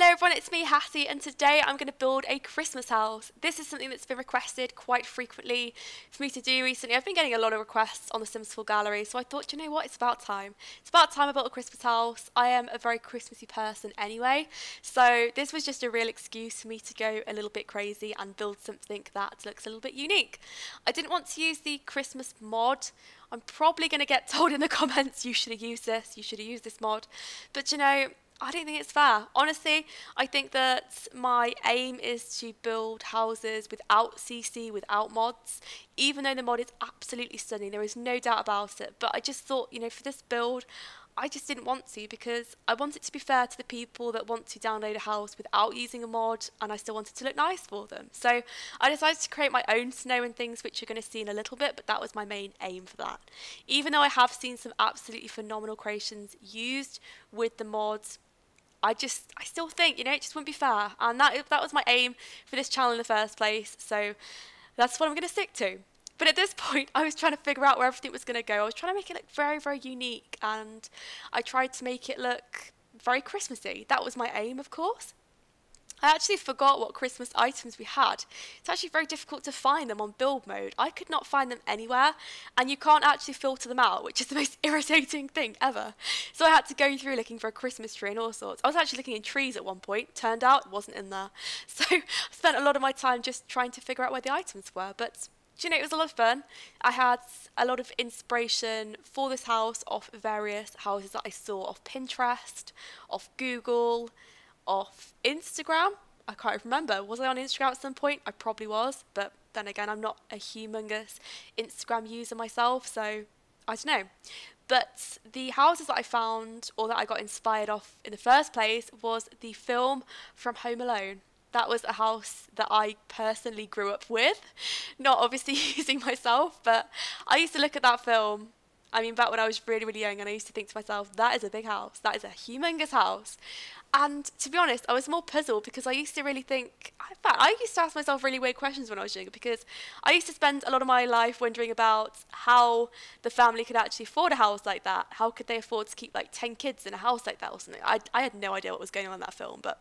Hello everyone, it's me Hattie, and today I'm going to build a Christmas house. This is something that's been requested quite frequently for me to do recently. I've been getting a lot of requests on the Sims 4 gallery, so I thought, you know what, it's about time. It's about time I built a Christmas house. I am a very Christmassy person anyway, so this was just a real excuse for me to go a little bit crazy and build something that looks a little bit unique. I didn't want to use the Christmas mod. I'm probably going to get told in the comments, you should have used this mod, but you know, I don't think it's fair. Honestly, I think that my aim is to build houses without CC, without mods, even though the mod is absolutely stunning. There is no doubt about it. But I just thought, you know, for this build, I just didn't want to, because I want it to be fair to the people that want to download a house without using a mod, and I still want it to look nice for them. So I decided to create my own snow and things, which you're going to see in a little bit, but that was my main aim for that. Even though I have seen some absolutely phenomenal creations used with the mods, I still think, you know, it just wouldn't be fair, and that was my aim for this channel in the first place, so that's what I'm going to stick to. But at this point, I was trying to figure out where everything was going to go. I was trying to make it look very, very unique, and I tried to make it look very Christmassy. That was my aim, of course. I actually forgot what Christmas items we had. It's actually very difficult to find them on build mode. I could not find them anywhere, and you can't actually filter them out, which is the most irritating thing ever. So I had to go through looking for a Christmas tree and all sorts. I was actually looking in trees at one point. Turned out it wasn't in there. So I spent a lot of my time just trying to figure out where the items were. But you know, it was a lot of fun. I had a lot of inspiration for this house off various houses that I saw off Pinterest, off Google, off Instagram. I can't remember. Was I on Instagram at some point? I probably was, but then again, I'm not a humongous Instagram user myself, so I don't know. But the houses that I found, or that I got inspired off in the first place, was the film from Home Alone. That was a house that I personally grew up with, not obviously using myself, but I used to look at that film. I mean, back when I was really, really young, and I used to think to myself, that is a big house, that is a humongous house. And to be honest, I was more puzzled, because I used to really think, in fact, I used to ask myself really weird questions when I was younger, because I used to spend a lot of my life wondering about how the family could actually afford a house like that. How could they afford to keep like 10 kids in a house like that or something? I had no idea what was going on in that film, but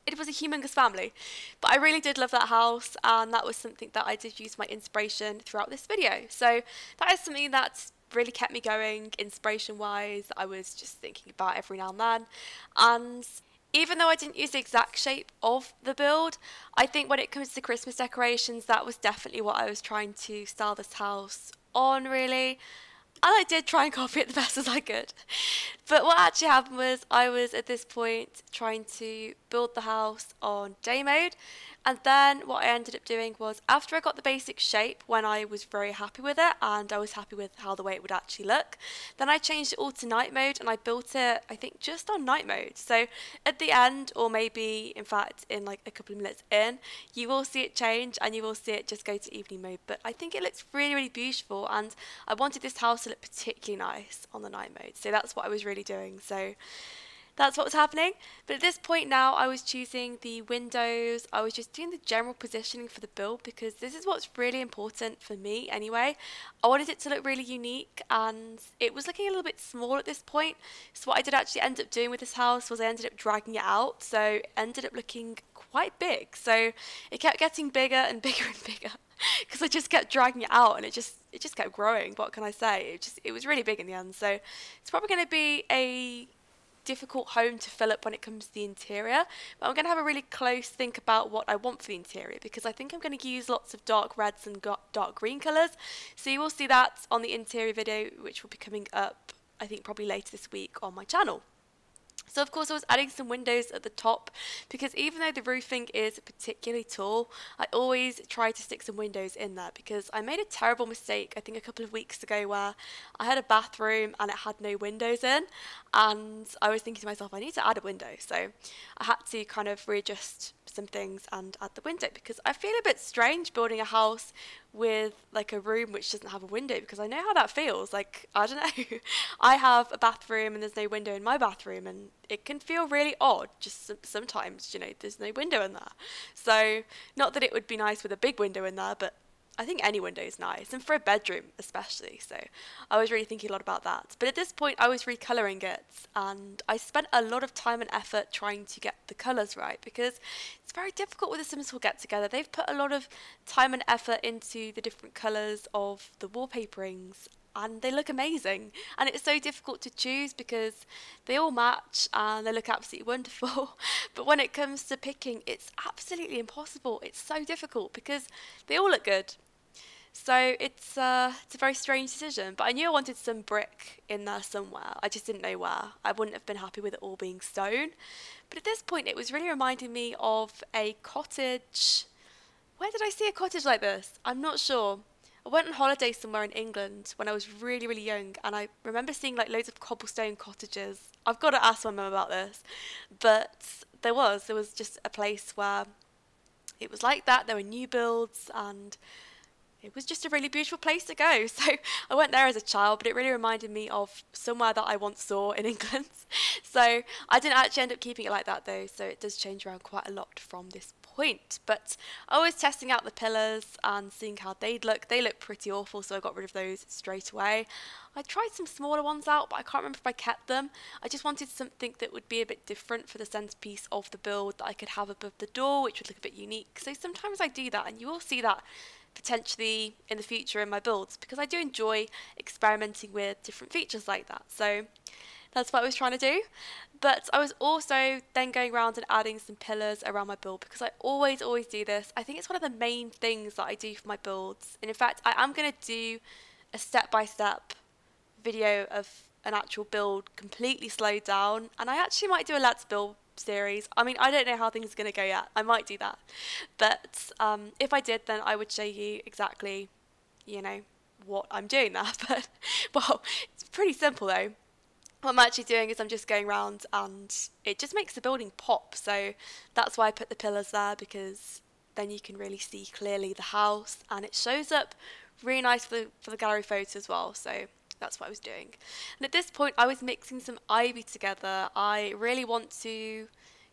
it was a humongous family. But I really did love that house, and that was something that I did use my inspiration throughout this video. So that is something that's really kept me going inspiration wise. I was just thinking about every now and then, and even though I didn't use the exact shape of the build, I think when it comes to Christmas decorations, that was definitely what I was trying to style this house on, really. And I did try and copy it the best as I could. But what actually happened was, I was at this point trying to build the house on day mode, and then what I ended up doing was, after I got the basic shape, when I was very happy with it and I was happy with how the way it would actually look, then I changed it all to night mode, and I built it, I think, just on night mode. So at the end, or maybe in fact in like a couple of minutes in, you will see it change, and you will see it just go to evening mode. But I think it looks really, really beautiful, and I wanted this house to look particularly nice on the night mode, so that's what I was really doing. So that's what was happening. But at this point now, I was choosing the windows. I was just doing the general positioning for the build, because this is what's really important for me anyway. I wanted it to look really unique, and it was looking a little bit small at this point. So what I did actually end up doing with this house was I ended up dragging it out, so it ended up looking quite big. So it kept getting bigger and bigger and bigger, because I just kept dragging it out, and it just kept growing. What can I say? It was really big in the end. So it's probably going to be a difficult home to fill up when it comes to the interior, but I'm going to have a really close think about what I want for the interior, because I think I'm going to use lots of dark reds and dark green colours. So you will see that on the interior video, which will be coming up, I think, probably later this week on my channel. So of course I was adding some windows at the top, because even though the roofing is particularly tall, I always try to stick some windows in there, because I made a terrible mistake I think a couple of weeks ago where I had a bathroom and it had no windows in, and I was thinking to myself, I need to add a window. So I had to kind of readjust some things and add the window, because I feel a bit strange building a house with like a room which doesn't have a window, because I know how that feels. Like, I don't know, I have a bathroom and there's no window in my bathroom, and it can feel really odd just sometimes, you know, there's no window in there. So not that it would be nice with a big window in there, but I think any window is nice, and for a bedroom especially, so I was really thinking a lot about that. But at this point I was recolouring it, and I spent a lot of time and effort trying to get the colours right, because it's very difficult with the Sims 4 get together. They've put a lot of time and effort into the different colours of the wallpaperings, and they look amazing, and it's so difficult to choose because they all match and they look absolutely wonderful. But when it comes to picking, it's absolutely impossible. It's so difficult because they all look good. So it's a very strange decision, but I knew I wanted some brick in there somewhere. I just didn't know where. I wouldn't have been happy with it all being stone. But at this point, it was really reminding me of a cottage. Where did I see a cottage like this? I'm not sure. I went on holiday somewhere in England when I was really, really young, and I remember seeing like loads of cobblestone cottages. I've got to ask my mum about this, but there was just a place where it was like that. There were new builds, and it was just a really beautiful place to go. So I went there as a child, but it really reminded me of somewhere that I once saw in England. So I didn't actually end up keeping it like that though, so it does change around quite a lot from this point. But I was testing out the pillars and seeing how they'd look. They look pretty awful, so I got rid of those straight away. I tried some smaller ones out, but I can't remember if I kept them. I just wanted something that would be a bit different for the centerpiece of the build that I could have above the door, which would look a bit unique. So sometimes I do that, and you will see that potentially in the future in my builds, because I do enjoy experimenting with different features like that. So that's what I was trying to do. But I was also then going around and adding some pillars around my build, because I always do this. I think it's one of the main things that I do for my builds. And in fact, I am going to do a step-by-step video of an actual build completely slowed down, and I actually might do a Let's Build series. I mean, I don't know how things are going to go yet. I might do that, but if I did, then I would show you exactly, you know, what I'm doing there. But well, it's pretty simple though. What I'm actually doing is I'm just going around, and it just makes the building pop. So that's why I put the pillars there, because then you can really see clearly the house, and it shows up really nice for the gallery photo as well. So that's what I was doing. And at this point I was mixing some ivy together. I really want to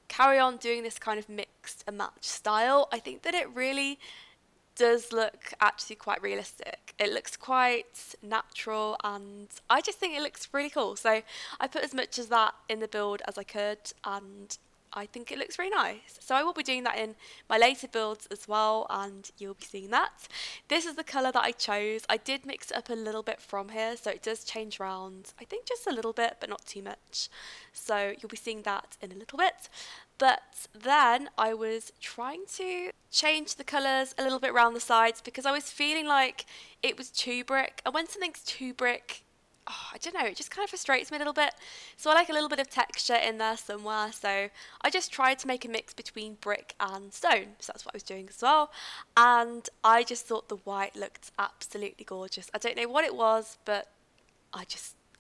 carry on doing this kind of mixed and match style. I think that it really does look actually quite realistic. It looks quite natural, and I just think it looks really cool. So I put as much of that in the build as I could, and I think it looks really nice. So I will be doing that in my later builds as well, and you'll be seeing that. This is the colour that I chose. I did mix it up a little bit from here, so it does change around, I think just a little bit, but not too much. So you'll be seeing that in a little bit. But then I was trying to change the colours a little bit around the sides, because I was feeling like it was too brick. And when something's too brick, I don't know, it just kind of frustrates me a little bit. So I like a little bit of texture in there somewhere. So I just tried to make a mix between brick and stone. So that's what I was doing as well. And I just thought the white looked absolutely gorgeous. I don't know what it was, but I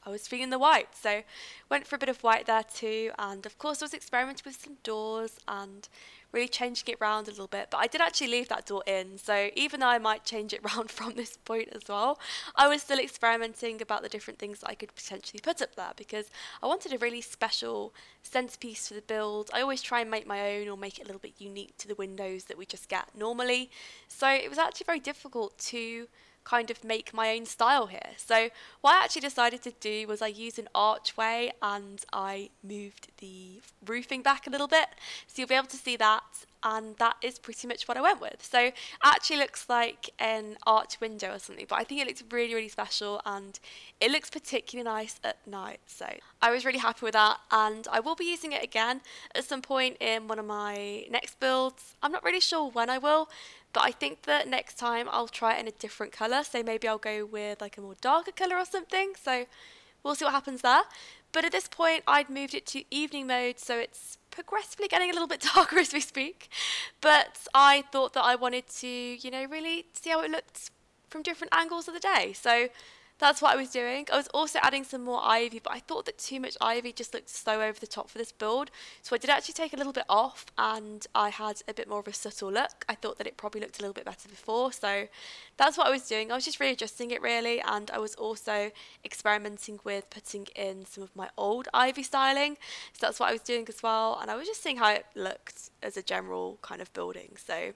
was feeling the white, so went for a bit of white there too. And of course I was experimenting with some doors and really changing it round a little bit, but I did actually leave that door in, so even though I might change it round from this point as well, I was still experimenting about the different things that I could potentially put up there, because I wanted a really special centerpiece for the build. I always try and make my own, or make it a little bit unique to the windows that we just get normally, so it was actually very difficult to kind of make my own style here. So what I actually decided to do was I used an archway, and I moved the roofing back a little bit, so you'll be able to see that, and that is pretty much what I went with. So it actually looks like an arch window or something, but I think it looks really, really special, and it looks particularly nice at night. So I was really happy with that, and I will be using it again at some point in one of my next builds. I'm not really sure when I will, but I think that next time I'll try it in a different colour, so maybe I'll go with like a more darker colour or something, so we'll see what happens there. But at this point I'd moved it to evening mode, so it's progressively getting a little bit darker as we speak, but I thought that I wanted to, you know, really see how it looked from different angles of the day, so that's what I was doing. I was also adding some more ivy, but I thought that too much ivy just looked so over the top for this build. So I did actually take a little bit off, and I had a bit more of a subtle look. I thought that it probably looked a little bit better before, so that's what I was doing. I was just readjusting it really, and I was also experimenting with putting in some of my old ivy styling. So that's what I was doing as well, and I was just seeing how it looked as a general kind of building. So it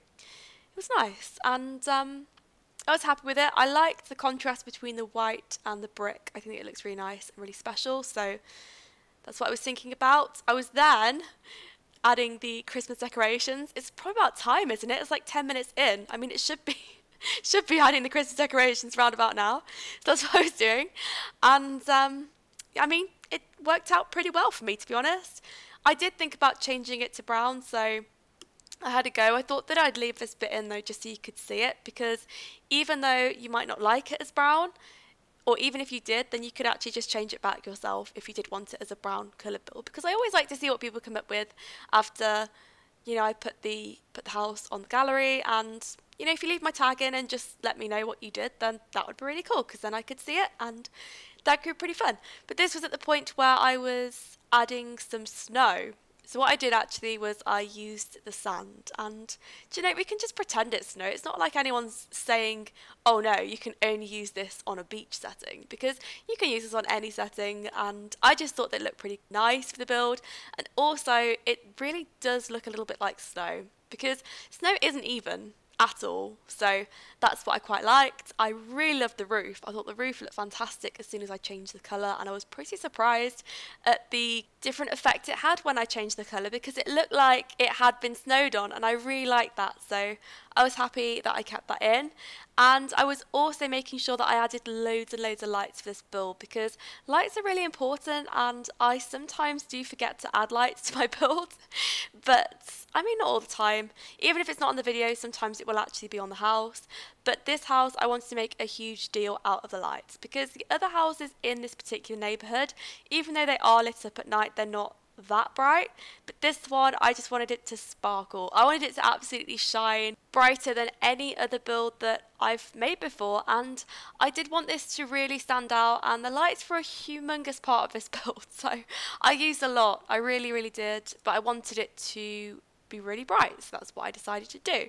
was nice, and I was happy with it. I liked the contrast between the white and the brick. I think it looks really nice and really special, so that's what I was thinking about. I was then adding the Christmas decorations. It's probably about time, isn't it? It's like 10 minutes in. I mean, it should be should be adding the Christmas decorations round about now. So that's what I was doing. And I mean, it worked out pretty well for me, to be honest. I did think about changing it to brown, so I had a go. I thought that I'd leave this bit in though, just so you could see it, because even though you might not like it as brown, or even if you did, then you could actually just change it back yourself if you did want it as a brown colour build. Because I always like to see what people come up with after, you know, I put the house on the gallery. And, you know, if you leave my tag in and just let me know what you did, then that would be really cool, because then I could see it and that could be pretty fun. But this was at the point where I was adding some snow. So what I did actually was I used the sand, and do you know, we can just pretend it's snow. It's not like anyone's saying, oh no, you can only use this on a beach setting, because you can use this on any setting, and I just thought that it looked pretty nice for the build. And also it really does look a little bit like snow, because snow isn't even at all, so that's what I quite liked. I really loved the roof. I thought the roof looked fantastic as soon as I changed the colour, and I was pretty surprised at the different effect it had when I changed the colour, because it looked like it had been snowed on, and I really liked that, so I was happy that I kept that in. And I was also making sure that I added loads and loads of lights for this build, because lights are really important, and I sometimes do forget to add lights to my build. But I mean, not all the time. Even if it's not on the video, sometimes it will actually be on the house. But this house, I wanted to make a huge deal out of the lights, because the other houses in this particular neighbourhood, even though they are lit up at night, they're not that bright. But this one, I just wanted it to sparkle. I wanted it to absolutely shine brighter than any other build that I've made before, and I did want this to really stand out, and the lights were a humongous part of this build, so I used a lot. I really did, but I wanted it to be really bright, so that's what I decided to do.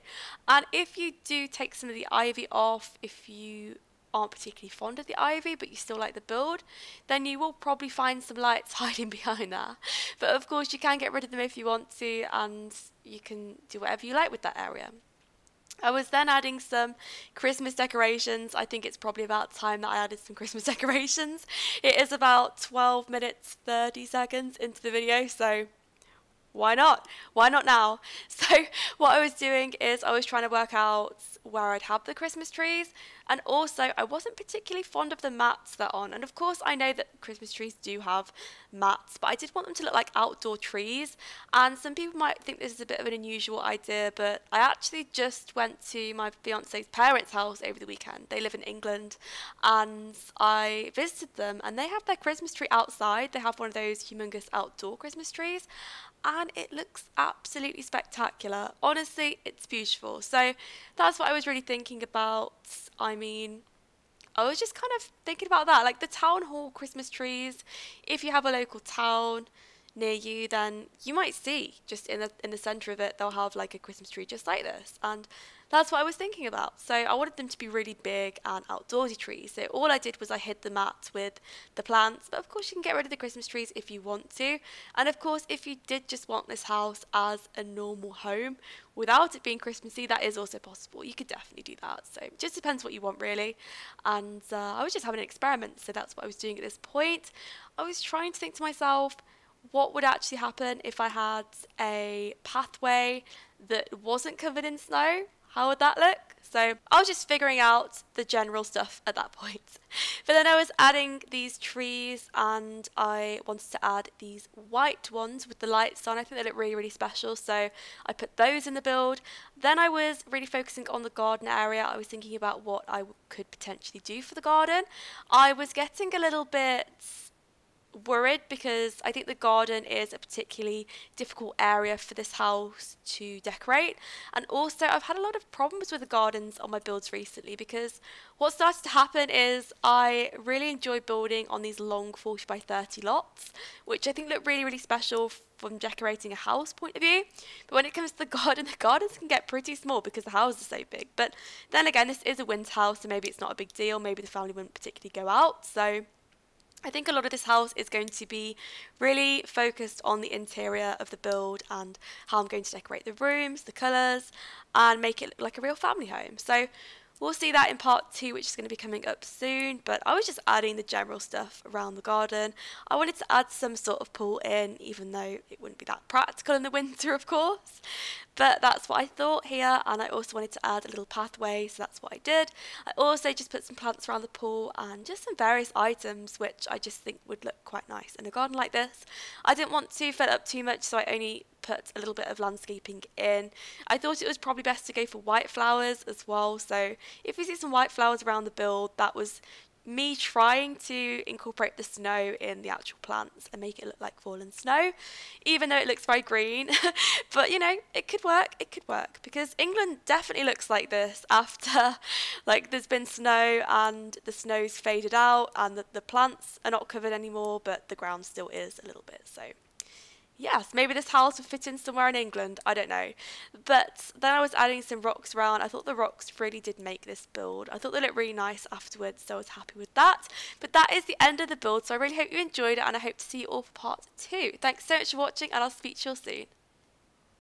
And if you do take some of the ivy off, if you aren't particularly fond of the ivy but you still like the build, then you will probably find some lights hiding behind there. But of course you can get rid of them if you want to, and you can do whatever you like with that area. I was then adding some Christmas decorations. I think it's probably about time that I added some Christmas decorations. It is about 12 minutes 30 seconds into the video, so why not? Why not now? So what I was doing is I was trying to work out where I'd have the Christmas trees, and also I wasn't particularly fond of the mats they're on. And of course I know that Christmas trees do have mats, but I did want them to look like outdoor trees. And some people might think this is a bit of an unusual idea, but I actually just went to my fiance's parents' house over the weekend. They live in England, and I visited them, and they have their Christmas tree outside. They have one of those humongous outdoor Christmas trees, and it looks absolutely spectacular. Honestly, it's beautiful. So that's what I was really thinking about. I mean, I was just kind of thinking about that, like the town hall Christmas trees. If you have a local town near you, then you might see just in the centre of it, they'll have like a Christmas tree just like this, and that's what I was thinking about. So I wanted them to be really big and outdoorsy trees. So all I did was I hid the mats with the plants, but of course you can get rid of the Christmas trees if you want to. And of course, if you did just want this house as a normal home without it being Christmassy, that is also possible. You could definitely do that. So it just depends what you want, really. And I was just having an experiment, so that's what I was doing at this point. I was trying to think to myself, what would actually happen if I had a pathway that wasn't covered in snow? How would that look? So I was just figuring out the general stuff at that point. But then I was adding these trees, and I wanted to add these white ones with the lights on. I think they look really special, so I put those in the build. Then I was really focusing on the garden area. I was thinking about what I could potentially do for the garden. I was getting a little bit worried because I think the garden is a particularly difficult area for this house to decorate, and also I've had a lot of problems with the gardens on my builds recently, because what started to happen is I really enjoy building on these long 40 by 30 lots, which I think look really special from decorating a house point of view. But when it comes to the gardens can get pretty small because the house is so big. But then again, this is a winter house, so maybe it's not a big deal. Maybe the family wouldn't particularly go out, so I think a lot of this house is going to be really focused on the interior of the build and how I'm going to decorate the rooms, the colours, and make it look like a real family home. So We'll see that in part 2, which is going to be coming up soon, but I was just adding the general stuff around the garden. I wanted to add some sort of pool in, even though it wouldn't be that practical in the winter, of course. But that's what I thought here, and I also wanted to add a little pathway, so that's what I did. I also just put some plants around the pool and just some various items, which I just think would look quite nice in a garden like this. I didn't want to fill it up too much, so I only put a little bit of landscaping in. I thought it was probably best to go for white flowers as well, so if you see some white flowers around the build, that was me trying to incorporate the snow in the actual plants and make it look like fallen snow, even though it looks very green. But you know, it could work, because England definitely looks like this after like there's been snow and the snow's faded out and the plants are not covered anymore, but the ground still is a little bit. So yes, maybe this house would fit in somewhere in England, I don't know. But then I was adding some rocks around. I thought the rocks really did make this build. I thought they looked really nice afterwards, so I was happy with that. But that is the end of the build, so I really hope you enjoyed it, and I hope to see you all for part 2. Thanks so much for watching, and I'll speak to you all soon.